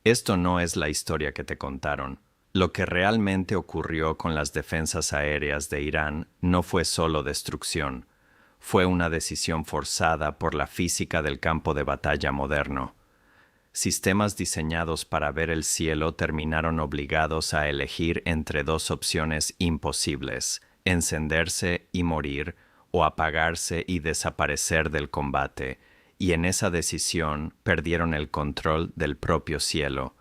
Esto no es la historia que te contaron. Lo que realmente ocurrió con las defensas aéreas de Irán no fue solo destrucción, fue una decisión forzada por la física del campo de batalla moderno. Sistemas diseñados para ver el cielo terminaron obligados a elegir entre dos opciones imposibles: encenderse y morir, o apagarse y desaparecer del combate, y en esa decisión perdieron el control del propio cielo.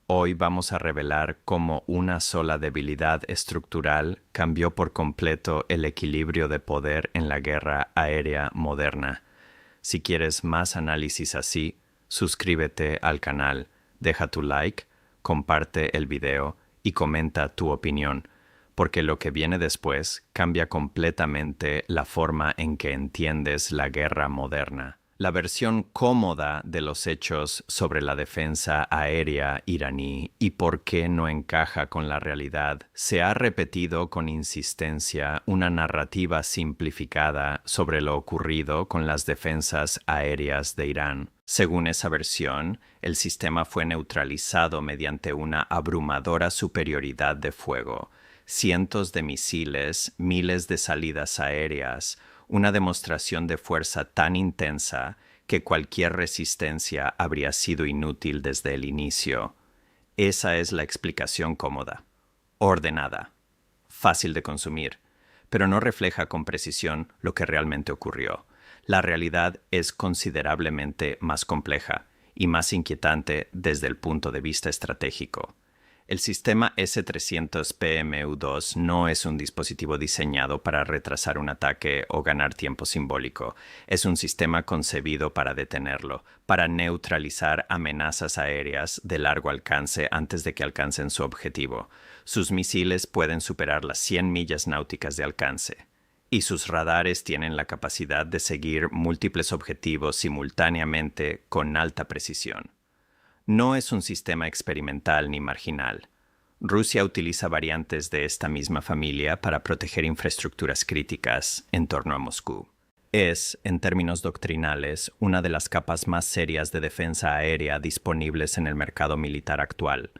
Hoy vamos a revelar cómo una sola debilidad estructural cambió por completo el equilibrio de poder en la guerra aérea moderna. Si quieres más análisis así, suscríbete al canal, deja tu like, comparte el video y comenta tu opinión, porque lo que viene después cambia completamente la forma en que entiendes la guerra moderna. La versión cómoda de los hechos sobre la defensa aérea iraní y por qué no encaja con la realidad. Se ha repetido con insistencia una narrativa simplificada sobre lo ocurrido con las defensas aéreas de Irán. Según esa versión, el sistema fue neutralizado mediante una abrumadora superioridad de fuego, cientos de misiles, miles de salidas aéreas, una demostración de fuerza tan intensa que cualquier resistencia habría sido inútil desde el inicio. Esa es la explicación cómoda, ordenada, fácil de consumir, pero no refleja con precisión lo que realmente ocurrió. La realidad es considerablemente más compleja y más inquietante desde el punto de vista estratégico. El sistema S-300PMU-2 no es un dispositivo diseñado para retrasar un ataque o ganar tiempo simbólico. Es un sistema concebido para detenerlo, para neutralizar amenazas aéreas de largo alcance antes de que alcancen su objetivo. Sus misiles pueden superar las 100 millas náuticas de alcance, y sus radares tienen la capacidad de seguir múltiples objetivos simultáneamente con alta precisión. No es un sistema experimental ni marginal. Rusia utiliza variantes de esta misma familia para proteger infraestructuras críticas en torno a Moscú. Es, en términos doctrinales, una de las capas más serias de defensa aérea disponibles en el mercado militar actual.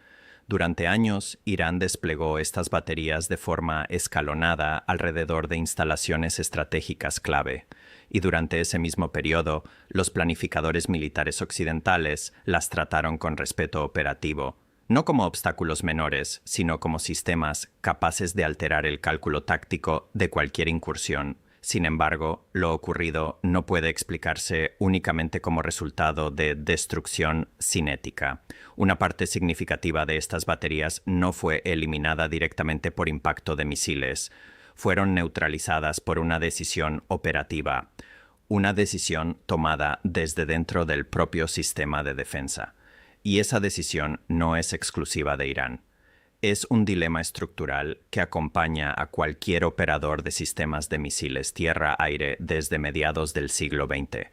Durante años, Irán desplegó estas baterías de forma escalonada alrededor de instalaciones estratégicas clave, y durante ese mismo periodo, los planificadores militares occidentales las trataron con respeto operativo, no como obstáculos menores, sino como sistemas capaces de alterar el cálculo táctico de cualquier incursión. Sin embargo, lo ocurrido no puede explicarse únicamente como resultado de destrucción cinética. Una parte significativa de estas baterías no fue eliminada directamente por impacto de misiles. Fueron neutralizadas por una decisión operativa, una decisión tomada desde dentro del propio sistema de defensa. Y esa decisión no es exclusiva de Irán. Es un dilema estructural que acompaña a cualquier operador de sistemas de misiles tierra-aire desde mediados del siglo XX.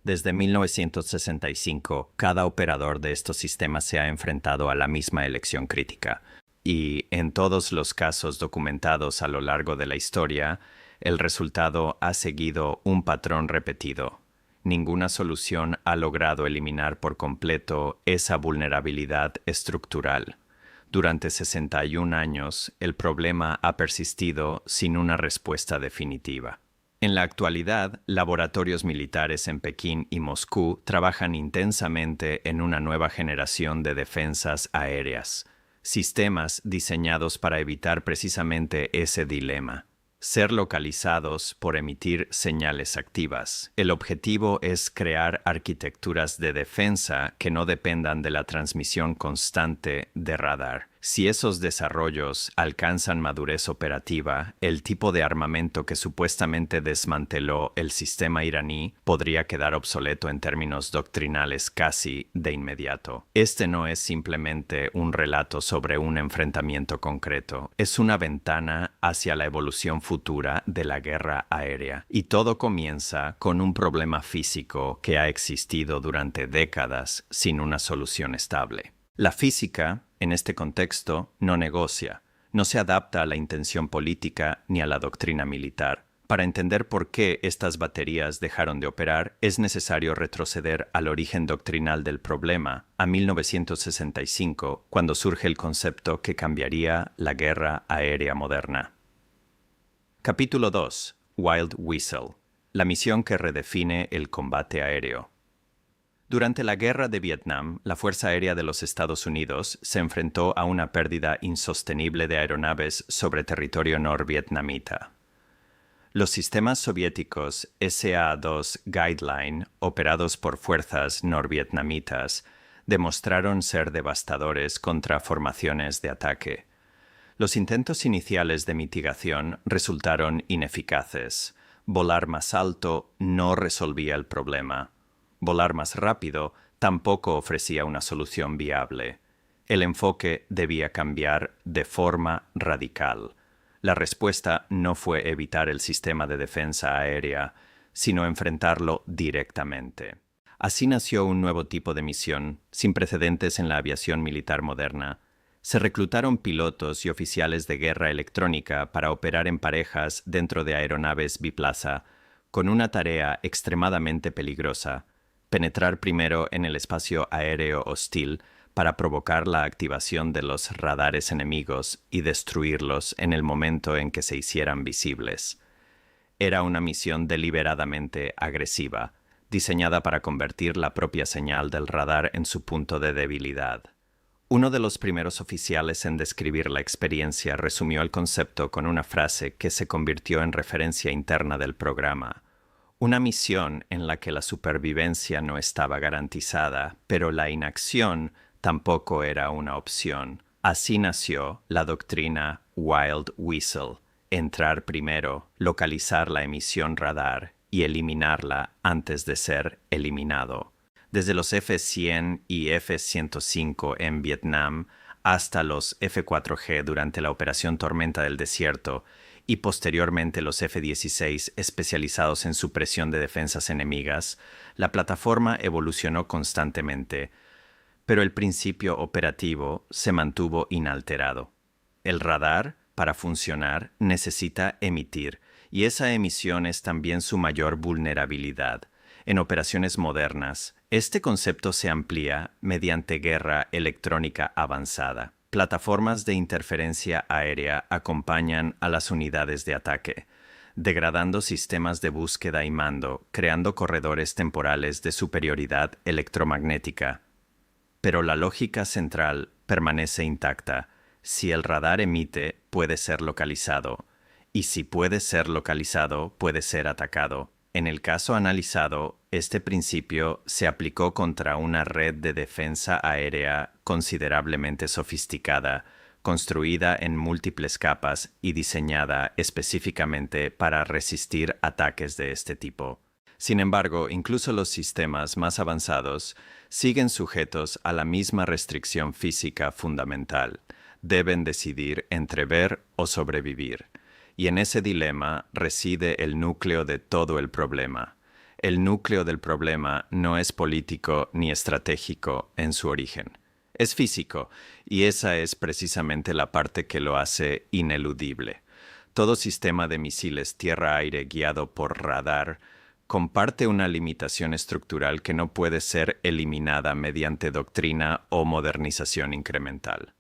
Desde 1965, cada operador de estos sistemas se ha enfrentado a la misma elección crítica. Y en todos los casos documentados a lo largo de la historia, el resultado ha seguido un patrón repetido. Ninguna solución ha logrado eliminar por completo esa vulnerabilidad estructural. Durante 61 años, el problema ha persistido sin una respuesta definitiva. En la actualidad, laboratorios militares en Pekín y Moscú trabajan intensamente en una nueva generación de defensas aéreas, sistemas diseñados para evitar precisamente ese dilema. Ser localizados por emitir señales activas. El objetivo es crear arquitecturas de defensa que no dependan de la transmisión constante de radar. Si esos desarrollos alcanzan madurez operativa, el tipo de armamento que supuestamente desmanteló el sistema iraní podría quedar obsoleto en términos doctrinales casi de inmediato. Este no es simplemente un relato sobre un enfrentamiento concreto, es una ventana hacia la evolución futura de la guerra aérea. Y todo comienza con un problema físico que ha existido durante décadas sin una solución estable. La física, en este contexto, no negocia, no se adapta a la intención política ni a la doctrina militar. Para entender por qué estas baterías dejaron de operar, es necesario retroceder al origen doctrinal del problema, a 1965, cuando surge el concepto que cambiaría la guerra aérea moderna. Capítulo 2. Wild Whistle. La misión que redefine el combate aéreo. Durante la Guerra de Vietnam, la Fuerza Aérea de los Estados Unidos se enfrentó a una pérdida insostenible de aeronaves sobre territorio norvietnamita. Los sistemas soviéticos SA-2 Guideline, operados por fuerzas norvietnamitas, demostraron ser devastadores contra formaciones de ataque. Los intentos iniciales de mitigación resultaron ineficaces. Volar más alto no resolvía el problema. Volar más rápido tampoco ofrecía una solución viable. El enfoque debía cambiar de forma radical. La respuesta no fue evitar el sistema de defensa aérea, sino enfrentarlo directamente. Así nació un nuevo tipo de misión, sin precedentes en la aviación militar moderna. Se reclutaron pilotos y oficiales de guerra electrónica para operar en parejas dentro de aeronaves biplaza, con una tarea extremadamente peligrosa: penetrar primero en el espacio aéreo hostil para provocar la activación de los radares enemigos y destruirlos en el momento en que se hicieran visibles. Era una misión deliberadamente agresiva, diseñada para convertir la propia señal del radar en su punto de debilidad. Uno de los primeros oficiales en describir la experiencia resumió el concepto con una frase que se convirtió en referencia interna del programa: una misión en la que la supervivencia no estaba garantizada, pero la inacción tampoco era una opción. Así nació la doctrina Wild Whistle: entrar primero, localizar la emisión radar y eliminarla antes de ser eliminado. Desde los F-100 y F-105 en Vietnam hasta los F-4G durante la Operación Tormenta del Desierto y posteriormente los F-16 especializados en supresión de defensas enemigas, la plataforma evolucionó constantemente, pero el principio operativo se mantuvo inalterado. El radar, para funcionar, necesita emitir, y esa emisión es también su mayor vulnerabilidad. En operaciones modernas, este concepto se amplía mediante guerra electrónica avanzada. Plataformas de interferencia aérea acompañan a las unidades de ataque, degradando sistemas de búsqueda y mando, creando corredores temporales de superioridad electromagnética. Pero la lógica central permanece intacta. Si el radar emite, puede ser localizado, y si puede ser localizado, puede ser atacado. En el caso analizado, este principio se aplicó contra una red de defensa aérea considerablemente sofisticada, construida en múltiples capas y diseñada específicamente para resistir ataques de este tipo. Sin embargo, incluso los sistemas más avanzados siguen sujetos a la misma restricción física fundamental. Deben decidir entre ver o sobrevivir. Y en ese dilema reside el núcleo de todo el problema. El núcleo del problema no es político ni estratégico en su origen. Es físico, y esa es precisamente la parte que lo hace ineludible. Todo sistema de misiles tierra-aire guiado por radar comparte una limitación estructural que no puede ser eliminada mediante doctrina o modernización incremental.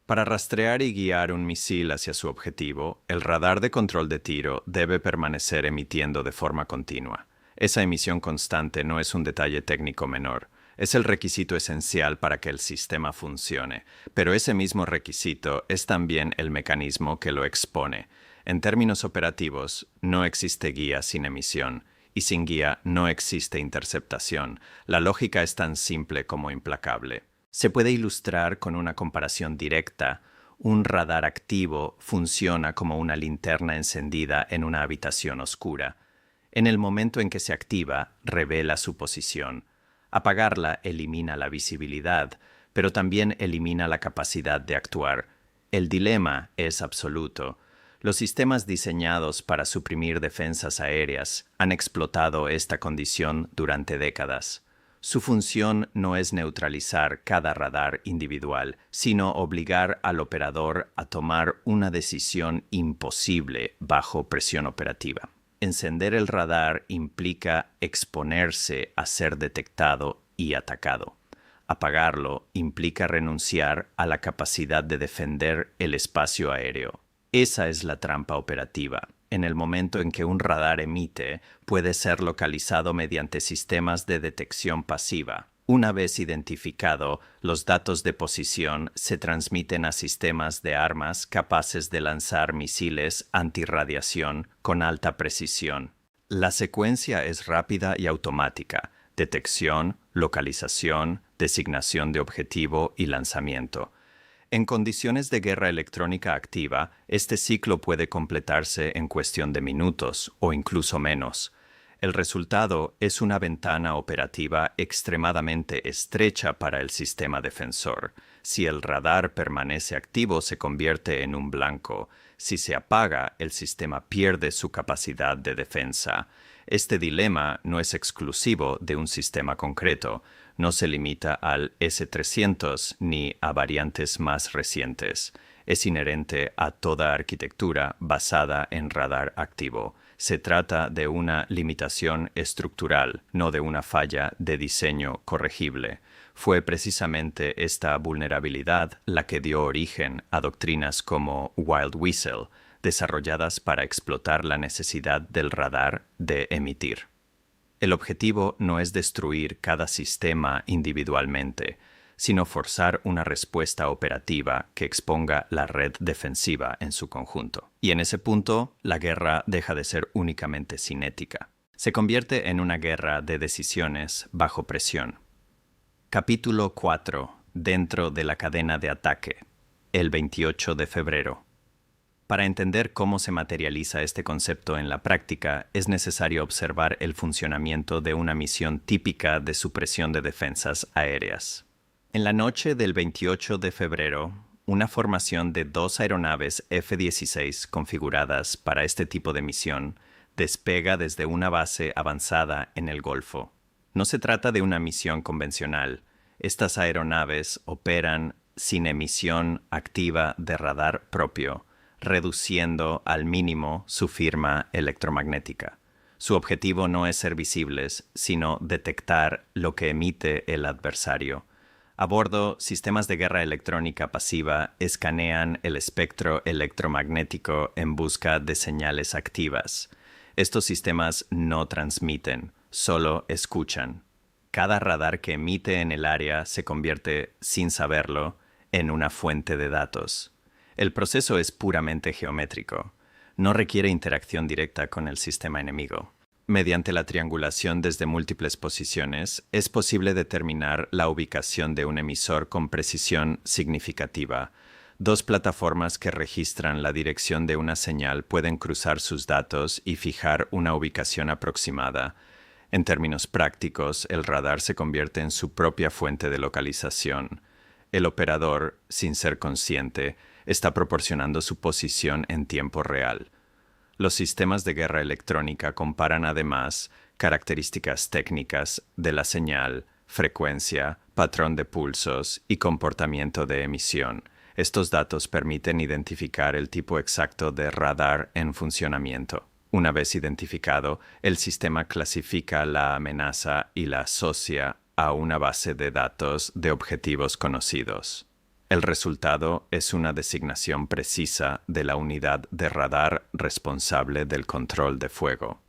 Para rastrear y guiar un misil hacia su objetivo, el radar de control de tiro debe permanecer emitiendo de forma continua. Esa emisión constante no es un detalle técnico menor. Es el requisito esencial para que el sistema funcione, pero ese mismo requisito es también el mecanismo que lo expone. En términos operativos, no existe guía sin emisión, y sin guía no existe interceptación. La lógica es tan simple como implacable. Se puede ilustrar con una comparación directa. Un radar activo funciona como una linterna encendida en una habitación oscura. En el momento en que se activa, revela su posición. Apagarla elimina la visibilidad, pero también elimina la capacidad de actuar. El dilema es absoluto. Los sistemas diseñados para suprimir defensas aéreas han explotado esta condición durante décadas. Su función no es neutralizar cada radar individual, sino obligar al operador a tomar una decisión imposible bajo presión operativa. Encender el radar implica exponerse a ser detectado y atacado. Apagarlo implica renunciar a la capacidad de defender el espacio aéreo. Esa es la trampa operativa. En el momento en que un radar emite, puede ser localizado mediante sistemas de detección pasiva. Una vez identificado, los datos de posición se transmiten a sistemas de armas capaces de lanzar misiles antirradiación con alta precisión. La secuencia es rápida y automática: detección, localización, designación de objetivo y lanzamiento. En condiciones de guerra electrónica activa, este ciclo puede completarse en cuestión de minutos o incluso menos. El resultado es una ventana operativa extremadamente estrecha para el sistema defensor. Si el radar permanece activo, se convierte en un blanco. Si se apaga, el sistema pierde su capacidad de defensa. Este dilema no es exclusivo de un sistema concreto. No se limita al S-300 ni a variantes más recientes. Es inherente a toda arquitectura basada en radar activo. Se trata de una limitación estructural, no de una falla de diseño corregible. Fue precisamente esta vulnerabilidad la que dio origen a doctrinas como Wild Whistle, desarrolladas para explotar la necesidad del radar de emitir. El objetivo no es destruir cada sistema individualmente, sino forzar una respuesta operativa que exponga la red defensiva en su conjunto. Y en ese punto, la guerra deja de ser únicamente cinética. Se convierte en una guerra de decisiones bajo presión. Capítulo 4. Dentro de la cadena de ataque. El 28 de febrero. Para entender cómo se materializa este concepto en la práctica, es necesario observar el funcionamiento de una misión típica de supresión de defensas aéreas. En la noche del 28 de febrero, una formación de 2 aeronaves F-16 configuradas para este tipo de misión despega desde una base avanzada en el Golfo. No se trata de una misión convencional. Estas aeronaves operan sin emisión activa de radar propio, reduciendo al mínimo su firma electromagnética. Su objetivo no es ser visibles, sino detectar lo que emite el adversario. A bordo, sistemas de guerra electrónica pasiva escanean el espectro electromagnético en busca de señales activas. Estos sistemas no transmiten, solo escuchan. Cada radar que emite en el área se convierte, sin saberlo, en una fuente de datos. El proceso es puramente geométrico. No requiere interacción directa con el sistema enemigo. Mediante la triangulación desde múltiples posiciones, es posible determinar la ubicación de un emisor con precisión significativa. 2 plataformas que registran la dirección de una señal pueden cruzar sus datos y fijar una ubicación aproximada. En términos prácticos, el radar se convierte en su propia fuente de localización. El operador, sin ser consciente, está proporcionando su posición en tiempo real. Los sistemas de guerra electrónica comparan además características técnicas de la señal, frecuencia, patrón de pulsos y comportamiento de emisión. Estos datos permiten identificar el tipo exacto de radar en funcionamiento. Una vez identificado, el sistema clasifica la amenaza y la asocia a una base de datos de objetivos conocidos. El resultado es una designación precisa de la unidad de radar responsable del control de fuego.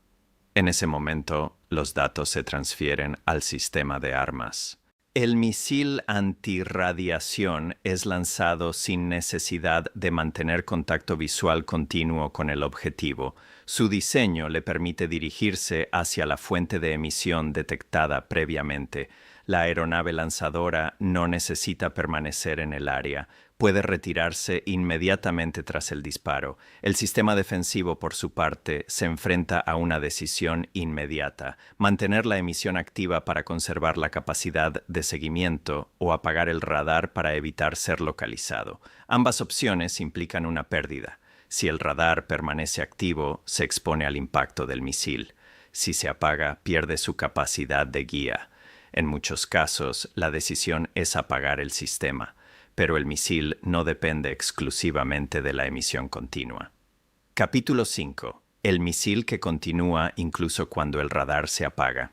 En ese momento, los datos se transfieren al sistema de armas. El misil antirradiación es lanzado sin necesidad de mantener contacto visual continuo con el objetivo. Su diseño le permite dirigirse hacia la fuente de emisión detectada previamente. La aeronave lanzadora no necesita permanecer en el área. Puede retirarse inmediatamente tras el disparo. El sistema defensivo, por su parte, se enfrenta a una decisión inmediata: mantener la emisión activa para conservar la capacidad de seguimiento o apagar el radar para evitar ser localizado. Ambas opciones implican una pérdida. Si el radar permanece activo, se expone al impacto del misil. Si se apaga, pierde su capacidad de guía. En muchos casos, la decisión es apagar el sistema, pero el misil no depende exclusivamente de la emisión continua. Capítulo 5. el misil que continúa incluso cuando el radar se apaga.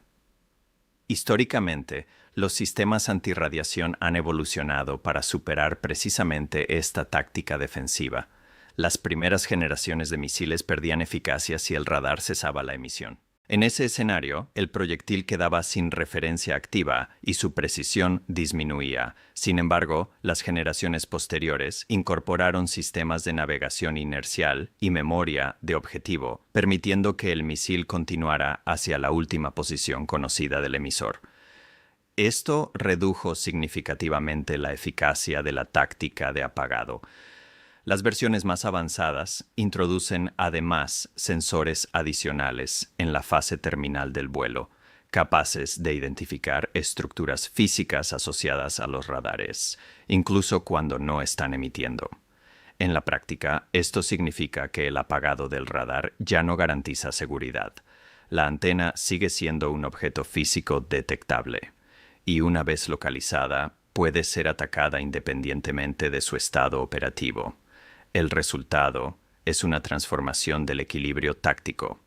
Históricamente, los sistemas antirradiación han evolucionado para superar precisamente esta táctica defensiva. Las primeras generaciones de misiles perdían eficacia si el radar cesaba la emisión. En ese escenario, el proyectil quedaba sin referencia activa y su precisión disminuía. Sin embargo, las generaciones posteriores incorporaron sistemas de navegación inercial y memoria de objetivo, permitiendo que el misil continuara hacia la última posición conocida del emisor. Esto redujo significativamente la eficacia de la táctica de apagado. Las versiones más avanzadas introducen además sensores adicionales en la fase terminal del vuelo, capaces de identificar estructuras físicas asociadas a los radares, incluso cuando no están emitiendo. En la práctica, esto significa que el apagado del radar ya no garantiza seguridad. La antena sigue siendo un objeto físico detectable, y una vez localizada, puede ser atacada independientemente de su estado operativo. El resultado es una transformación del equilibrio táctico.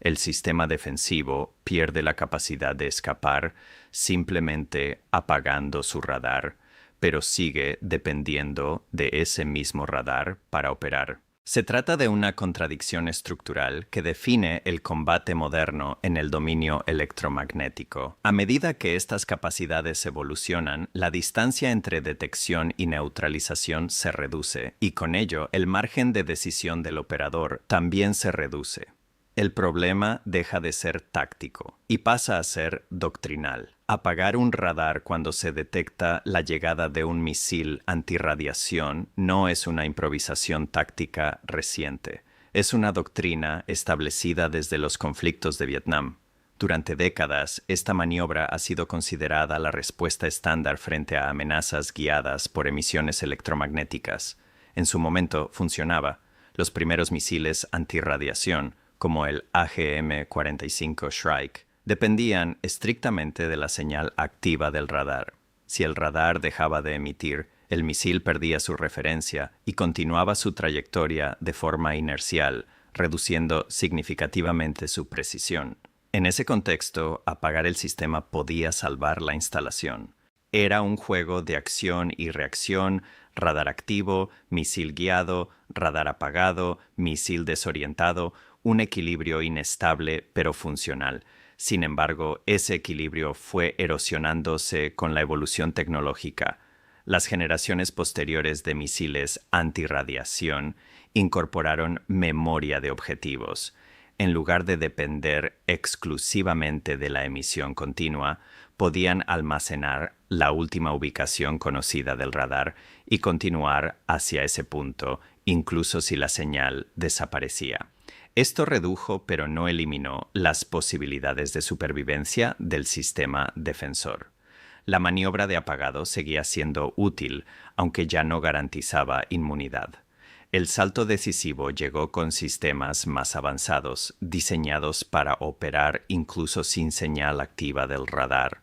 El sistema defensivo pierde la capacidad de escapar simplemente apagando su radar, pero sigue dependiendo de ese mismo radar para operar. Se trata de una contradicción estructural que define el combate moderno en el dominio electromagnético. A medida que estas capacidades evolucionan, la distancia entre detección y neutralización se reduce, y con ello el margen de decisión del operador también se reduce. El problema deja de ser táctico y pasa a ser doctrinal. Apagar un radar cuando se detecta la llegada de un misil antirradiación no es una improvisación táctica reciente. Es una doctrina establecida desde los conflictos de Vietnam. Durante décadas, esta maniobra ha sido considerada la respuesta estándar frente a amenazas guiadas por emisiones electromagnéticas. En su momento funcionaba. Los primeros misiles antirradiación, como el AGM-45 Shrike, dependían estrictamente de la señal activa del radar. Si el radar dejaba de emitir, el misil perdía su referencia y continuaba su trayectoria de forma inercial, reduciendo significativamente su precisión. En ese contexto, apagar el sistema podía salvar la instalación. Era un juego de acción y reacción, radar activo, misil guiado, radar apagado, misil desorientado, un equilibrio inestable pero funcional. Sin embargo, ese equilibrio fue erosionándose con la evolución tecnológica. Las generaciones posteriores de misiles antirradiación incorporaron memoria de objetivos. En lugar de depender exclusivamente de la emisión continua, podían almacenar la última ubicación conocida del radar y continuar hacia ese punto, incluso si la señal desaparecía. Esto redujo, pero no eliminó, las posibilidades de supervivencia del sistema defensor. La maniobra de apagado seguía siendo útil, aunque ya no garantizaba inmunidad. El salto decisivo llegó con sistemas más avanzados, diseñados para operar incluso sin señal activa del radar.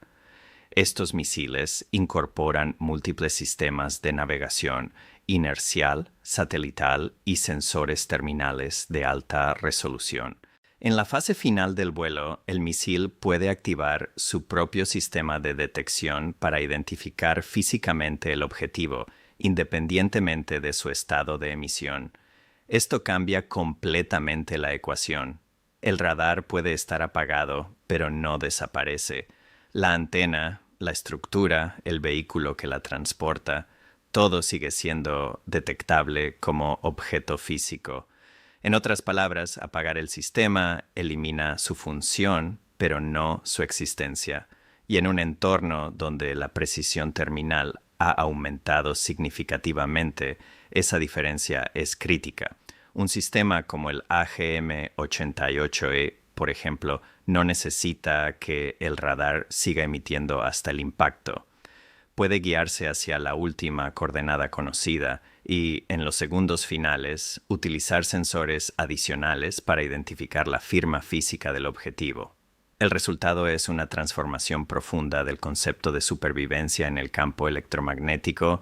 Estos misiles incorporan múltiples sistemas de navegación inercial, satelital y sensores terminales de alta resolución. En la fase final del vuelo, el misil puede activar su propio sistema de detección para identificar físicamente el objetivo, independientemente de su estado de emisión. Esto cambia completamente la ecuación. El radar puede estar apagado, pero no desaparece. La antena, la estructura, el vehículo que la transporta, todo sigue siendo detectable como objeto físico. En otras palabras, apagar el sistema elimina su función, pero no su existencia. Y en un entorno donde la precisión terminal ha aumentado significativamente, esa diferencia es crítica. Un sistema como el AGM-88E, por ejemplo, no necesita que el radar siga emitiendo hasta el impacto. Puede guiarse hacia la última coordenada conocida y, en los segundos finales, utilizar sensores adicionales para identificar la firma física del objetivo. El resultado es una transformación profunda del concepto de supervivencia en el campo electromagnético